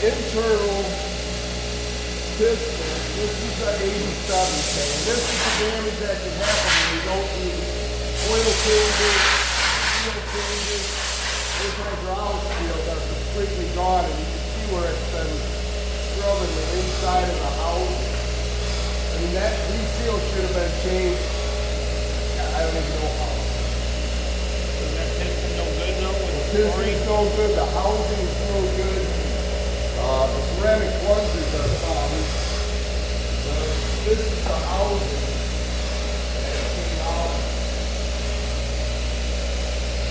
internal piston. This is the 87K. And this is the damage that can happen when you don't do oil changes, seal changes. Those hydraulic seals are completely gone, and you can see where it's been scrubbing the inside of the house. I mean, these seals should have been changed. I don't even know how. Is that piston no good though? The piston's no good. The housing is no good. The ceramic plungers are fine. This is the housing.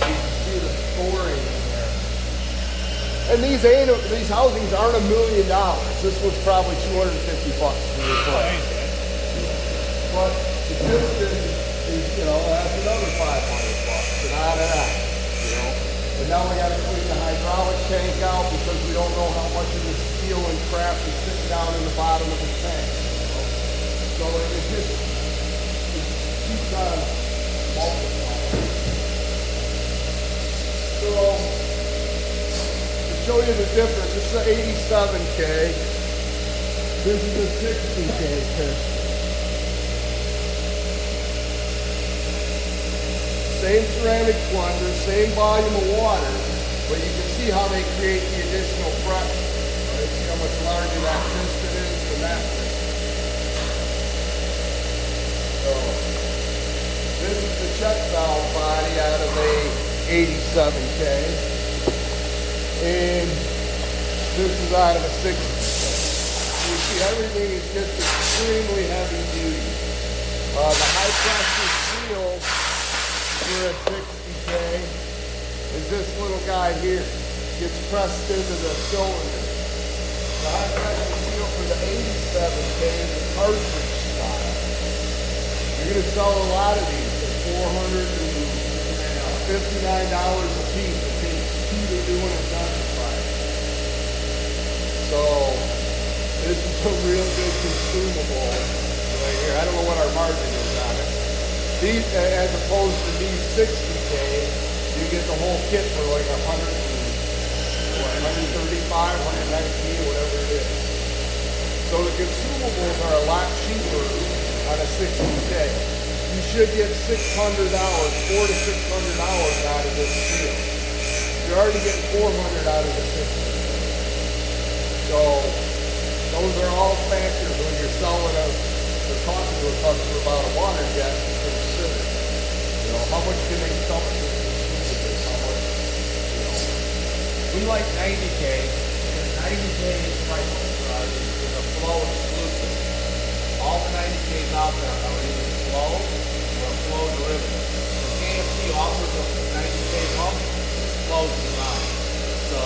You can see the scoring in there. And these housings aren't $1 million. This was probably $250 to replace. But the piston is, that's another $500 and on and on, And now we got to clean the hydraulic tank out because we don't know how much of the steel and crap is sitting down in the bottom of the tank. So it just keeps on multiplying. So to show you the difference, this is an 87K. This is a 60K piston. Same ceramic plunger, same volume of water, but you can see how they create the additional pressure. Right? See how much larger that piston is than that piston. So, this is the check valve body out of a 87K. And this is out of a 60K. You see everything is just extremely heavy duty. The high pressure seal for a 60K is this little guy here. Gets pressed into the cylinder. The high pressure seal for the 87K is a cartridge style. You're going to sell a lot of these for $459 a piece. It takes two to do it justified. So this is a real good consumable right here. I don't know what our margin is on it. These, as opposed to these 60K, you get the whole kit for like 135, 119, whatever it is. So the consumables are a lot cheaper on a 60K. You should get $600, $400 to $600 out of this seal. You're already getting $400 out of the 60K. So those are all factors when you're selling or talking to a customer about a Waterjet to consider. How much can they sell it to consumables? How much, We like 90K, because 90K is like is a flow exclusive. All the 90Ks out there are either flow or a flow derivative. So KFC offers a 90K pump, it flows design. So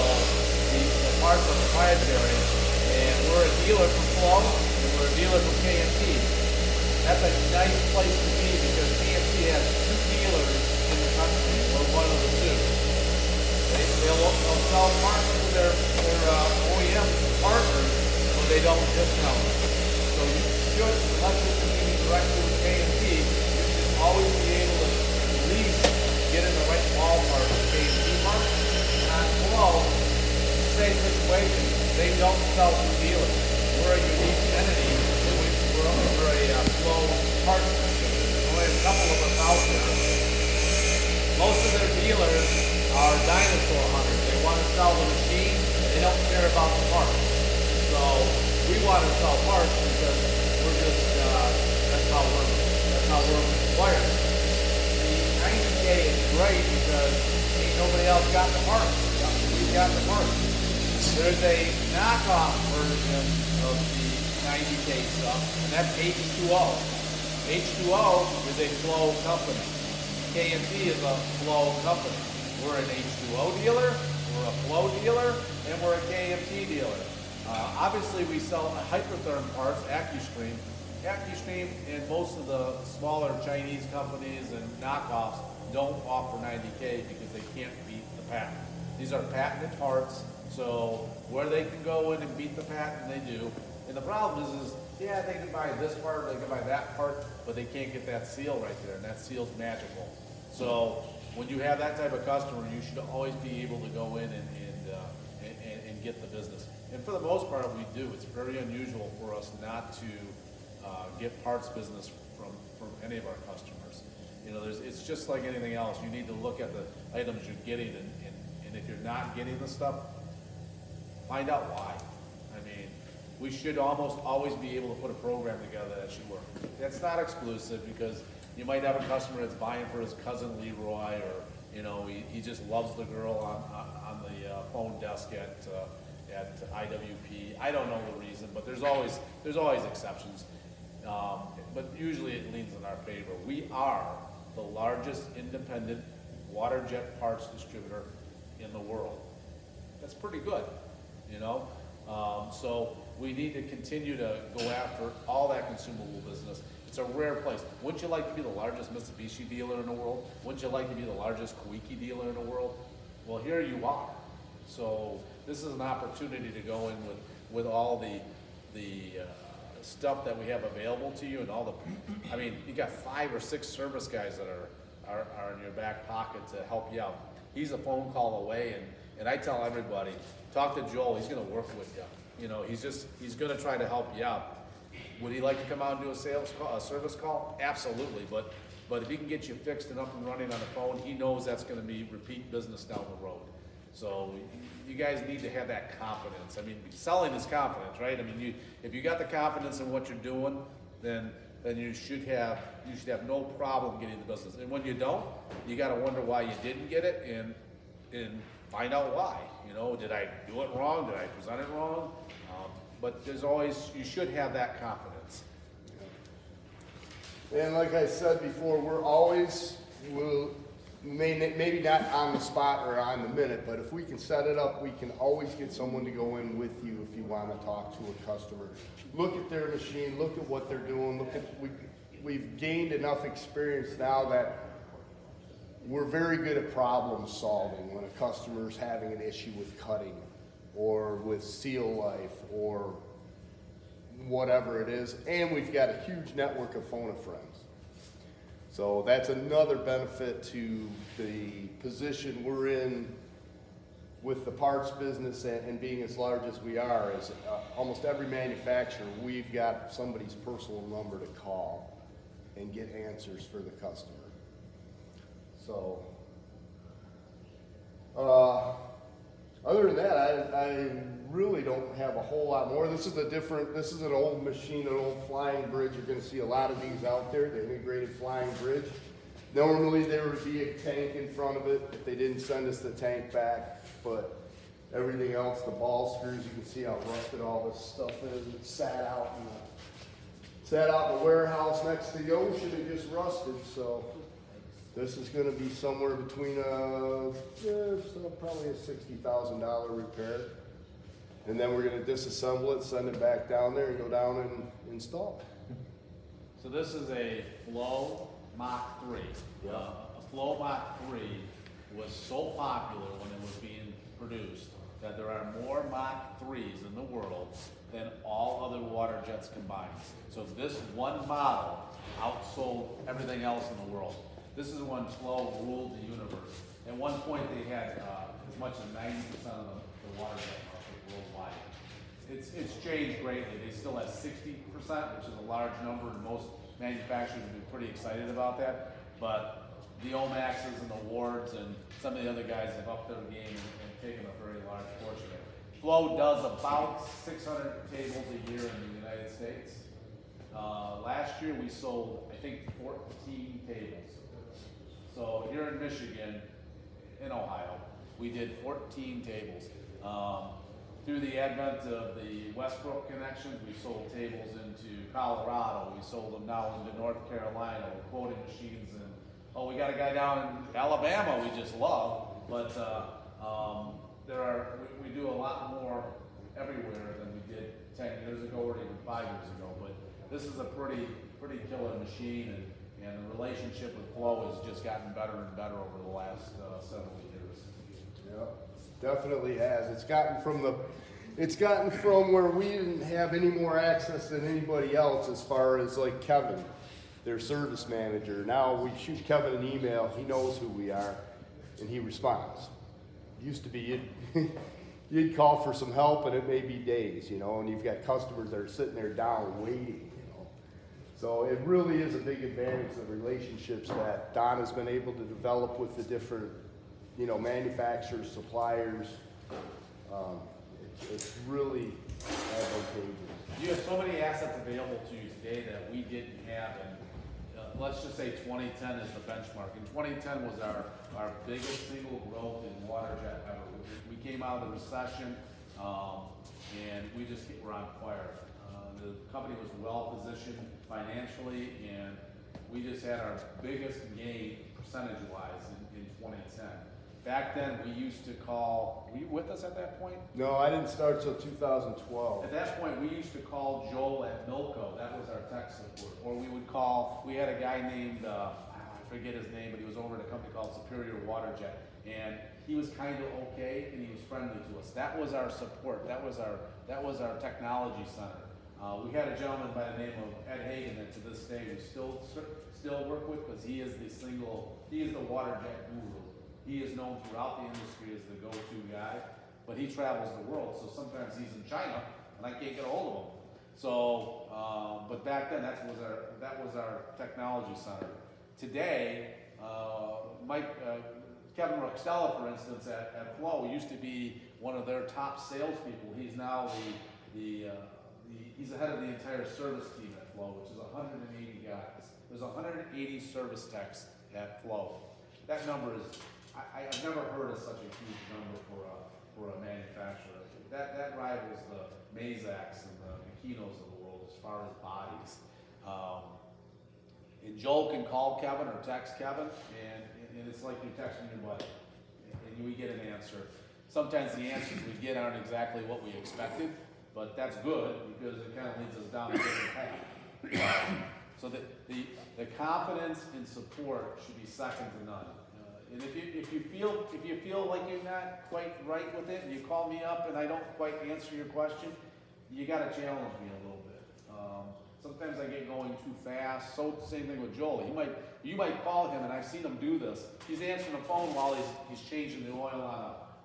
the parts are proprietary, and we're a dealer for flow, and we're a dealer for KFC. That's a nice place to be because KFC has two dealers in the country. We're one of the two. They'll sell parts to their OEM partners, but they don't discount them. So you should, unless you're competing directly with KFC, you should always be able to at least get in the right ballpark with KFC parts. And on flow, same situation. They don't sell to dealers. We're a unique entity. We're a flow partner. There's only a couple of us out there. Most of their dealers are dinosaur hunters. They want to sell the machine. They don't care about the parts. So we want to sell parts because we're just that's how we're wired. The 90K is great because ain't nobody else got the parts. We've got the parts. There's a knockoff version of the 90K stuff, and that's H2O. H2O is a flow company. KFC is a flow company. We're an H2O dealer, we're a flow dealer, and we're a KFC dealer. Obviously, we sell Hypertherm parts, AccuStream. AccuStream and most of the smaller Chinese companies and knockoffs don't offer 90K because they can't beat the patent. These are patented parts, so where they can go in and beat the patent, they do. And the problem is yeah, they can buy this part, they can buy that part, but they can't get that seal right there, and that seal's magical. So when you have that type of customer, you should always be able to go in and and get the business. And for the most part, we do. It's very unusual for us not to get parts business from any of our customers. You know, it's just like anything else. You need to look at the items you're getting, and if you're not getting the stuff, find out why. I mean, we should almost always be able to put a program together that should work. That's not exclusive, because you might have a customer that's buying for his cousin Leroy, or you know, he just loves the girl on the phone desk at IWP. I don't know the reason, but there's always exceptions. But usually it leans in our favor. We are the largest independent Waterjet parts distributor in the world. That's pretty good, you know? So we need to continue to go after all that consumable business. It's a rare place. Wouldn't you like to be the largest Mitsubishi dealer in the world? Wouldn't you like to be the largest Koike dealer in the world? Well, here you are. So this is an opportunity to go in with all the stuff that we have available to you, and all the, I mean, you got 5 or 6 service guys that are in your back pocket to help you out. He's a phone call away, and I tell everybody, talk to Joel, he's gonna work with you. You know, he's gonna try to help you out. Would he like to come out and do a sales call, a service call? Absolutely, but if he can get you fixed and up and running on the phone, he knows that's gonna be repeat business down the road. So you guys need to have that confidence. I mean, selling is confidence, right? I mean, if you got the confidence in what you're doing, then you should have no problem getting the business. And when you don't, you got to wonder why you didn't get it, and find out why. You know, did I do it wrong? Did I present it wrong? But you should have that confidence. And like I said before, maybe not on the spot or on the minute, but if we can set it up, we can always get someone to go in with you if you want to talk to a customer. Look at their machine, look at what they're doing, we've gained enough experience now that we're very good at problem solving when a customer's having an issue with cutting or with seal life or whatever it is, and we've got a huge network of phone a friends. So that's another benefit to the position we're in with the parts business and being as large as we are. Is almost every manufacturer, we've got somebody's personal number to call and get answers for the customer. So, other than that, I really don't have a whole lot more. This is an old machine, an old flying bridge. You're gonna see a lot of these out there, the integrated flying bridge. Normally there would be a tank in front of it if they didn't send us the tank back, but everything else, the ball screws, you can see how rusted all this stuff is. It sat out in the warehouse next to the ocean and just rusted, so. This is gonna be somewhere between probably a $60,000 repair. And then we're gonna disassemble it, send it back down there and go down and install it. So this is a Flow Mach 3. Yeah. A Flow Mach 3 was so popular when it was being produced that there are more Mach 3s in the world than all other water jets combined. So this one model outsold everything else in the world. This is when Flow ruled the universe. At one point they had as much as 90% of the water jet market worldwide. It's changed greatly. They still have 60%, which is a large number, and most manufacturers would be pretty excited about that. But the Omaxes and the Wards and some of the other guys have upped their game and taken a very large portion of it. Flow does about 600 tables a year in the United States. Last year we sold, I think, 14 tables. So here in Michigan, in Ohio, we did 14 tables. Through the advent of the Westbrook connections, we sold tables into Colorado. We sold them now into North Carolina. We're quoting machines, and we got a guy down in Alabama we just love. But we do a lot more everywhere than we did 10 years ago or even 5 years ago. But this is a pretty killer machine, and the relationship with Flow has just gotten better and better over the last several years. Yeah, definitely has. It's gotten from where we didn't have any more access than anybody else, as far as like Kevin, their service manager. Now we shoot Kevin an email, he knows who we are, and he responds. Used to be you'd call for some help and it may be days, you know, and you've got customers that are sitting there down waiting, you know. So it really is a big advantage, the relationships that Don has been able to develop with the different, you know, manufacturers, suppliers. It's really advantageous. You have so many assets available to you today that we didn't have, and let's just say 2010 is the benchmark. And 2010 was our biggest single growth in Waterjet ever. We came out of the recession, and we just were on fire. The company was well positioned financially, and we just had our biggest gain percentage-wise in 2010. Back then, we used to call, were you with us at that point? No, I didn't start till 2012. At that point, we used to call Joel at Milco, that was our tech support. Or we would call, we had a guy named, I forget his name, but he was over at a company called Superior Waterjet. And he was kind of okay, and he was friendly to us. That was our support, that was our technology center. We had a gentleman by the name of Ed Hagan that to this day we still work with, because he is the Waterjet guru. He is known throughout the industry as the go-to guy, but he travels the world, so sometimes he's in China, and I can't get a hold of him. So, but back then, that was our technology center. Today, Kevin Roxtella, for instance, at Flow, used to be one of their top salespeople. He's now he's the head of the entire service team at Flow, which is 180 guys. There's 180 service techs at Flow. That number is, I've never heard of such a huge number for a manufacturer. That rivals the Mazaks and the Makinos of the world as far as bodies. And Joel can call Kevin or text Kevin, and it's like you're texting your buddy, and we get an answer. Sometimes the answers we get aren't exactly what we expected, but that's good because it kind of leads us down a different path. So the confidence and support should be second to none. And if you feel like you're not quite right with it, and you call me up and I don't quite answer your question, you got to challenge me a little bit. Sometimes I get going too fast. So same thing with Joel. You might call him, and I've seen him do this. He's answering the phone while he's changing the oil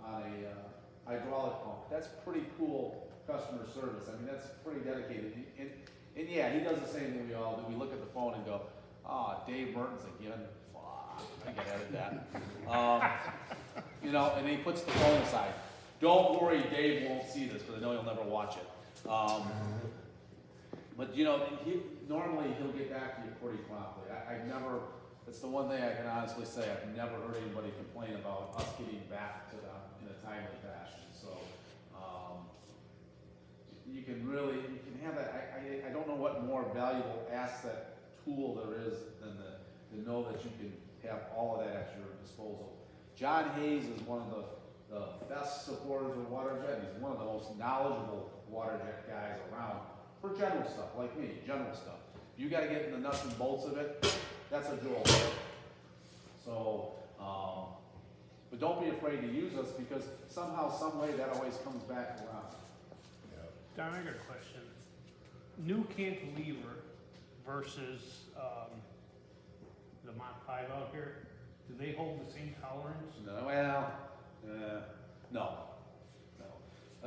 on a hydraulic pump. That's pretty cool customer service. I mean, that's pretty dedicated. And yeah, he does the same thing we all do. We look at the phone and go, Dave Mertens again. I can edit that. You know, and he puts the phone aside. Don't worry, Dave won't see this because I know he'll never watch it. But you know, normally he'll get back to you pretty promptly. I've never, that's the one thing I can honestly say, I've never heard anybody complain about us getting back to them in a timely fashion. So, you can have that. I don't know what more valuable asset tool there is than to know that you can have all of that at your disposal. John Hayes is one of the best supporters of Waterjet. He's one of the most knowledgeable Waterjet guys around for general stuff, like me, general stuff. If you gotta get in the nuts and bolts of it, that's a Joel. So, but don't be afraid to use us because somehow, some way, that always comes back around. Don, I got a question. New cantilever versus the Mach 5 out here, do they hold the same tolerance? No, well, no.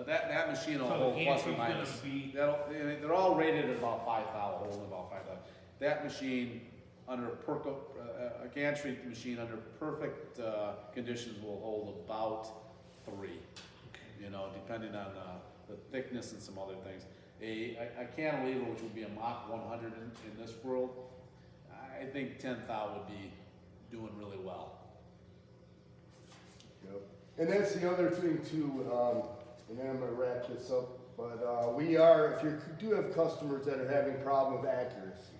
That machine will So the hold plus or gantry's minus. gonna They're all rated at about 5,000, holding about 5,000. That machine under a gantry machine under perfect conditions will hold about 3. You know, depending on the thickness and some other things. A cantilever, which would be a Mach 100 in this world, I think 10 thou would be doing really well. Yep. And that's the other thing too, and then I'm gonna wrap this up, but if you do have customers that are having problem with accuracy,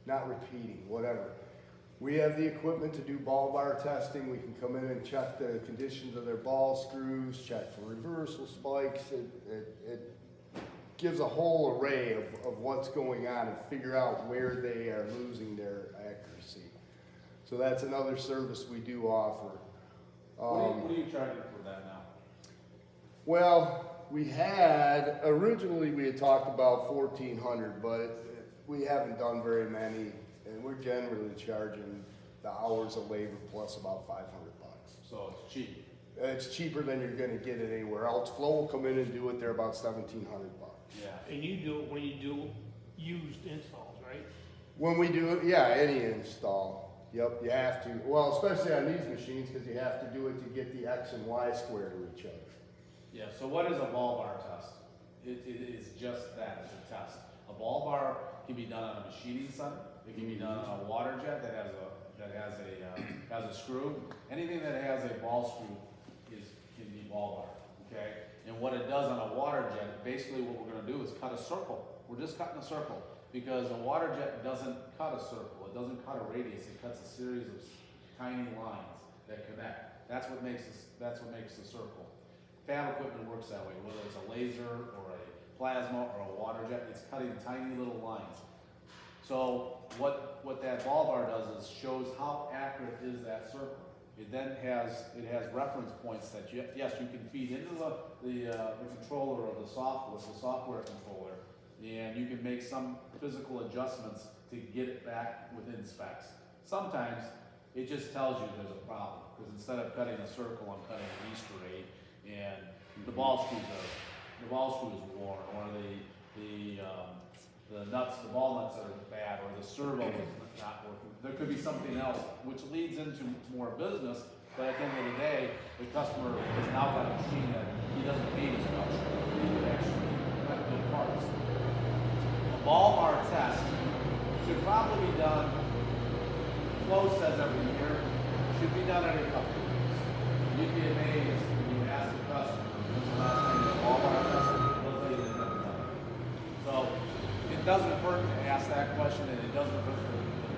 not repeating, whatever, we have the equipment to do ball bar testing. We can come in and check the conditions of their ball screws, check for reversal spikes. It gives a whole array of what's going on and figure out where they are losing their accuracy. So that's another service we do offer. What are you charging for that now? Well, originally we had talked about 1,400, but we haven't done very many, and we're generally charging the hours of labor plus about $500. So it's cheap. It's cheaper than you're gonna get it anywhere else. Flow will come in and do it, they're about $1,700. Yeah. And you do it when you do used installs, right? When we do it, yeah, any install, yep, you have to. Well, especially on these machines, because you have to do it to get the X and Y square to each other. Yeah, so what is a ball bar test? It is just that, it's a test. A ball bar can be done on a machining center, it can be done on a water jet that has a screw. Anything that has a ball screw can be ball bar, okay? And what it does on a water jet, basically what we're gonna do is cut a circle. We're just cutting a circle, because a water jet doesn't cut a circle, it doesn't cut a radius, it cuts a series of tiny lines that connect. That's what makes the circle. Fab equipment works that way, whether it's a laser or a plasma or a water jet, it's cutting tiny little lines. So what that ball bar does is shows how accurate is that circle. It then has reference points that you can feed into the controller of the software controller, and you can make some physical adjustments to get it back within specs. Sometimes it just tells you there's a problem, because instead of cutting a circle, I'm cutting an Easter egg, and the ball screw is worn, or the ball nuts are bad, or the servo is not working. There could be something else, which leads into more business, but at the end of the day, the customer has now got a machine that he doesn't need as much. He could actually cut good parts. A ball bar test should probably be done, Flo says every year, should be done every couple of years. You'd be amazed when you ask the customer, when's the last time you ball bar tested? They'll tell you they've never done it. So it doesn't hurt to ask that question, and it doesn't hurt to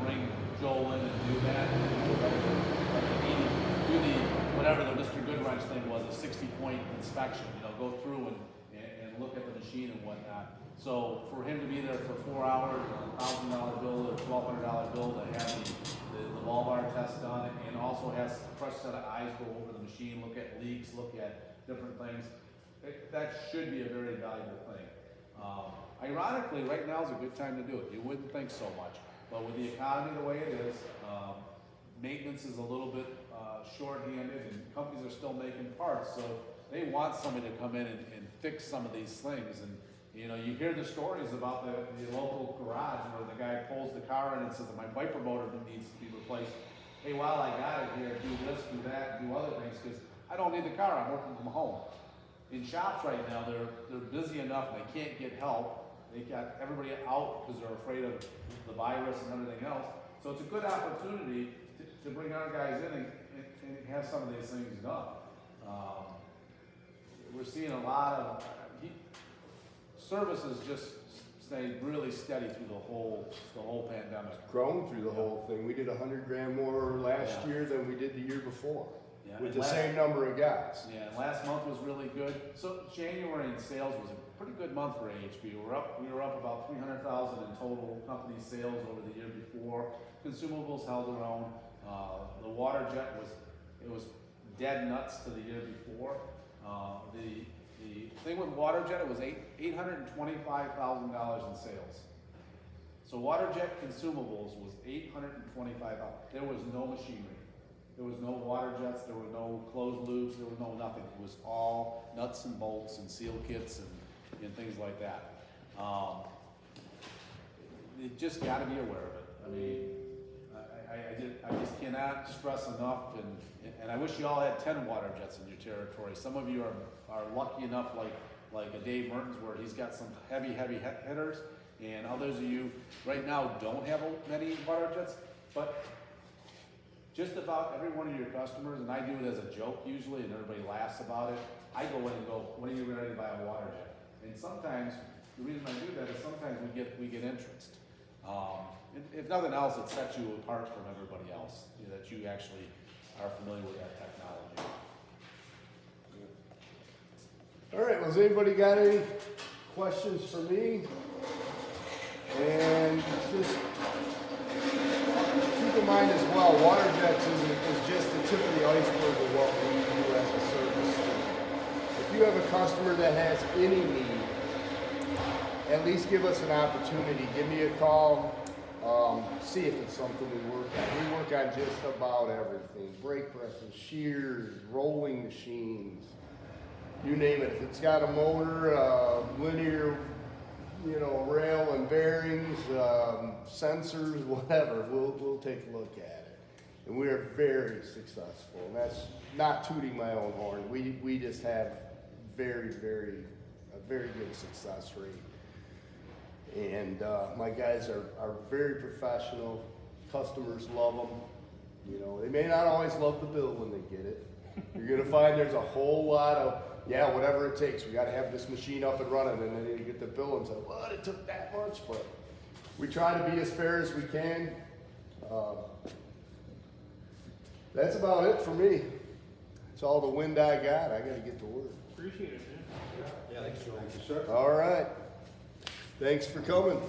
bring Joel in and do that. Do the whatever the Mr. Goodwrench thing was, a 60-point inspection. Go through and look at the machine and whatnot. So for him to be there for 4 hours, a $1,000 bill, a $1,200 bill to have the ball bar test done, and also has a fresh set of eyes go over the machine, look at leaks, look at different things. That should be a very valuable thing. Ironically, right now is a good time to do it. You wouldn't think so much, but with the economy the way it is, maintenance is a little bit short-handed, and companies are still making parts, so they want somebody to come in and fix some of these things. And you hear the stories about the local garage where the guy pulls the car in and says, my wiper motor needs to be replaced. Hey, while I got it here, do this, do that, do other things, because I don't need the car, I'm working from home. In shops right now, they're busy enough and they can't get help. They got everybody out because they're afraid of the virus and everything else. So it's a good opportunity to bring our guys in and have some of these things done. We're seeing a lot of services just stayed really steady through the whole pandemic. Grown through the whole thing. We did $100,000 more last year than we did the year before, with the same number of guys. Yeah, and last month was really good. So January in sales was a pretty good month for AHB. We were up about $300,000 in total company sales over the year before. Consumables held their own. The water jet was dead nuts to the year before. The thing with Waterjet, it was $825,000 in sales. So Waterjet consumables was $825,000. There was no machinery. There was no water jets, there were no closed loops, there was no nothing. It was all nuts and bolts and seal kits and things like that. You just got to be aware of it. I mean, I just cannot stress enough, and I wish you all had 10 water jets in your territory. Some of you are lucky enough, like a Dave Mertens, where he's got some heavy hitters, and others of you right now don't have many water jets, but just about every one of your customers, and I do it as a joke usually, and everybody laughs about it, I go in and go, when are you ready to buy a water jet? And sometimes, the reason I do that is sometimes we get interest. If nothing else, it sets you apart from everybody else, that you actually are familiar with that technology. All right, well, has anybody got any questions for me? And just keep in mind as well, water jets is just the tip of the iceberg of what we do as a service. If you have a customer that has any need, at least give us an opportunity. Give me a call. See if it's something we work on. We work on just about everything. Brake presses, shears, rolling machines, you name it. If it's got a motor, linear, rail and bearings, sensors, whatever, we'll take a look at it. And we are very successful. And that's not tooting my own horn. We just have a very good success rate. And my guys are very professional. Customers love them. They may not always love the bill when they get it. You're gonna find there's a whole lot of, whatever it takes. We gotta have this machine up and running, and then they get the bill and say, what, it took that much? But we try to be as fair as we can. That's about it for me. It's all the wind I got. I gotta get to work. Appreciate it, man. Yeah, thanks, Joe. All right. Thanks for coming.